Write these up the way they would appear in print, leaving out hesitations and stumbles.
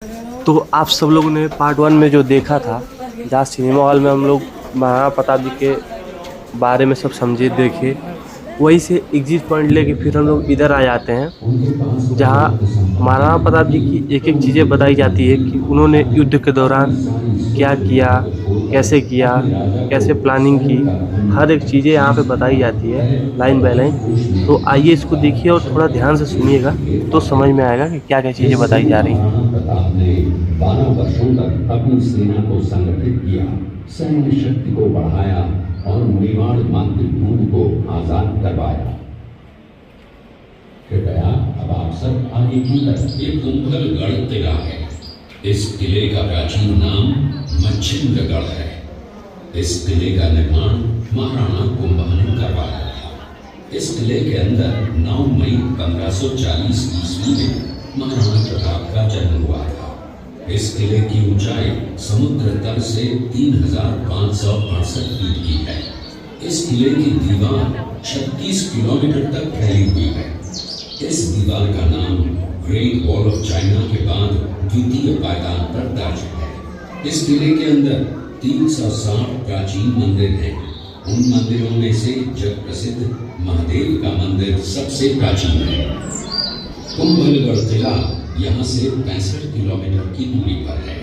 तो आप सब लोगों ने पार्ट 1 में जो देखा था, जहाँ सिनेमा हॉल में हम लोग महाराणा प्रताप जी के बारे में सब समझे देखे, वहीं से एग्जिट पॉइंट लेके फिर हम लोग इधर आ जाते हैं, जहाँ महाराणा प्रताप जी की एक एक चीज़ें बताई जाती है कि उन्होंने युद्ध के दौरान क्या किया, किया, कैसे प्लानिंग की। हर एक चीज़ें यहाँ पे बताई जाती है लाइन बाय लाइन। तो आइए इसको देखिए और थोड़ा ध्यान से सुनिएगा, तो समझ में आएगा कि क्या क्या चीज़ें बताई जा रही हैं। महाराणा प्रताप ने 12 वर्षों तक अपनी सेना को संगठित किया, सैन्य शक्ति को बढ़ाया और मेवाड़ मातृभूमि को आजाद करवाया। कृपया अब आप सब आगे की तरफ। ये कुंभलगढ़ किला है। इस किले का प्राचीन नाम मच्छिंद्रगढ़ है। इस किले का निर्माण महाराणा कुंभा ने करवाया था। इस किले के अंदर 9 मई 1540 ईस्वी में महाराणा प्रताप का जन्म हुआ था। इस किले की ऊंचाई समुद्र तल से 3568 फीट की है। इस किले की दीवार 36 किलोमीटर तक फैली हुई है। इस दीवार का नाम ग्रेट वॉल ऑफ चाइना के बाद द्वितीय पायदान पर दर्ज है। इस किले के अंदर 360 प्राचीन मंदिर हैं। उन मंदिरों में से जग प्रसिद्ध महादेव का मंदिर सबसे प्राचीन है। कुंभलगढ़ किला यहाँ से 65 किलोमीटर की दूरी पर है।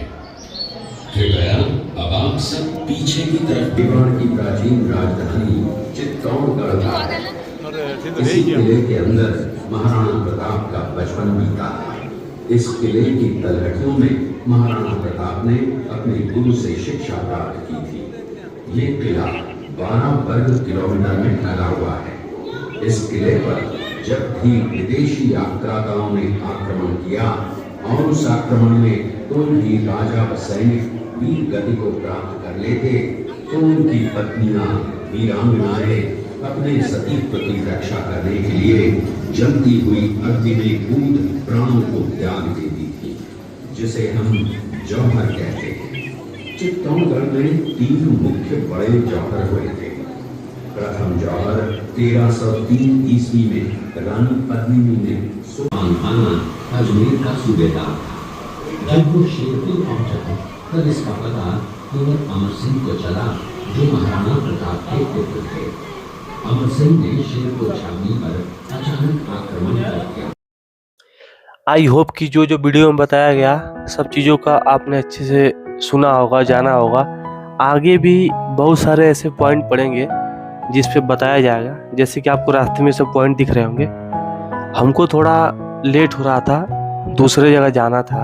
कृपया अब आप सब पीछे की तरफ। मेवाड़ की प्राचीन राजधानी चित्तौड़गढ़ का है। इसी किले के अंदर महाराणा प्रताप का बचपन बीता था। इस किले की तलहटियों में महाराणा प्रताप ने अपने गुरु से शिक्षा प्राप्त की थी। ये किला 12 वर्ग किलोमीटर में फैला हुआ है। इस किले पर जब भी विदेशी आक्रांताओं ने आक्रमण किया और उस आक्रमण में कोई भी राजा व सैनिक वीर गति को प्राप्त कर लेते, तो उनकी पत्नियां वीरांगनाएं अपने सतीत्व की रक्षा करने के लिए जलती हुई अग्नि में कूद प्राणों को त्याग देती थी, जिसे हम जौहर कहते हैं। चित्तौड़गढ़ में 3 मुख्य बड़े जौहर हुए थे। प्रथम जौहर 1303 ईस्वी में रानी पद्मिनी ने सुल्तान खान अजमेर का सूबेदार था। जब वो शेरपुर पहुंचा तब इसका पता कुंवर अमर सिंह को चला, जो महाराणा प्रताप के पुत्र थे। अमर सिंह ने शेरपुर छावनी पर अचानक आक्रमण कर दिया। आई होप कि जो जो वीडियो में बताया गया सब चीज़ों का आपने अच्छे से सुना होगा, जाना होगा। आगे भी बहुत सारे ऐसे पॉइंट पड़ेंगे जिस पे बताया जाएगा, जैसे कि आपको रास्ते में सब पॉइंट दिख रहे होंगे। हमको थोड़ा लेट हो रहा था, दूसरे जगह जाना था,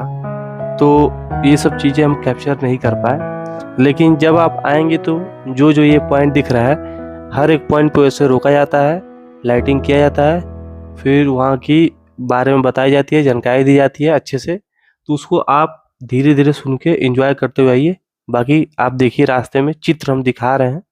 तो ये सब चीज़ें हम कैप्चर नहीं कर पाए। लेकिन जब आप आएंगे तो जो जो ये पॉइंट दिख रहा है, हर एक पॉइंट पे ऐसे रोका जाता है, लाइटिंग किया जाता है, फिर वहाँ की बारे में बताई जाती है, जानकारी दी जाती है अच्छे से। तो उसको आप धीरे धीरे सुन के एंजॉय करते हुए आइए। बाकी आप देखिए रास्ते में चित्र हम दिखा रहे हैं।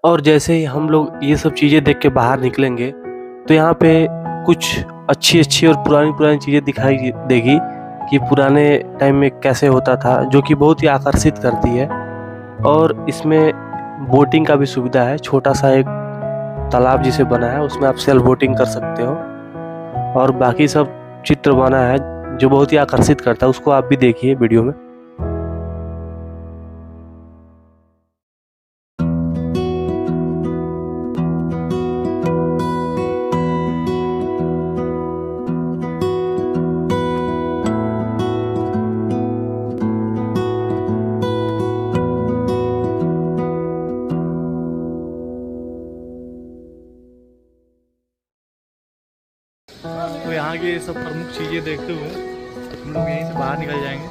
और जैसे ही हम लोग ये सब चीज़ें देख के बाहर निकलेंगे, तो यहाँ पे कुछ अच्छी अच्छी और पुरानी पुरानी चीज़ें दिखाई देगी कि पुराने टाइम में कैसे होता था, जो कि बहुत ही आकर्षित करती है। और इसमें बोटिंग का भी सुविधा है। छोटा सा एक तालाब जिसे बना है, उसमें आप सेल्फ बोटिंग कर सकते हो। और बाकी सब चित्र बना है जो बहुत ही आकर्षित करता है, उसको आप भी देखिए वीडियो में। तो यहाँ की सब प्रमुख चीज़ें देखते हुए हम लोग यहीं से बाहर निकल जाएंगे।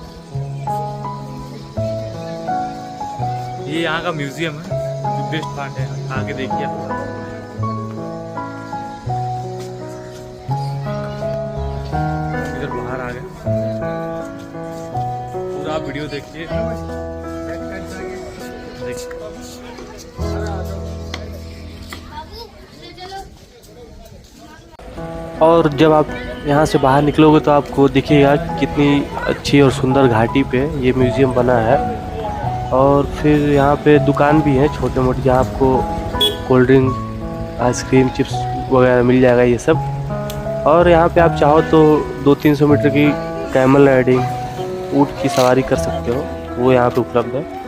ये यहाँ का म्यूज़ियम है, जो बेस्ट पार्ट है। आगे देखिए आप। इधर बाहर आ गए, पूरा आप वीडियो देखिए। और जब आप यहाँ से बाहर निकलोगे तो आपको दिखेगा कितनी अच्छी और सुंदर घाटी पे ये म्यूज़ियम बना है। और फिर यहाँ पे दुकान भी है छोटे मोटे, जहाँ आपको कोल्ड ड्रिंक, आइसक्रीम, चिप्स वगैरह मिल जाएगा ये सब। और यहाँ पे आप चाहो तो 200-300 मीटर की कैमल राइडिंग, ऊँट की सवारी कर सकते हो, वो यहाँ पे उपलब्ध है।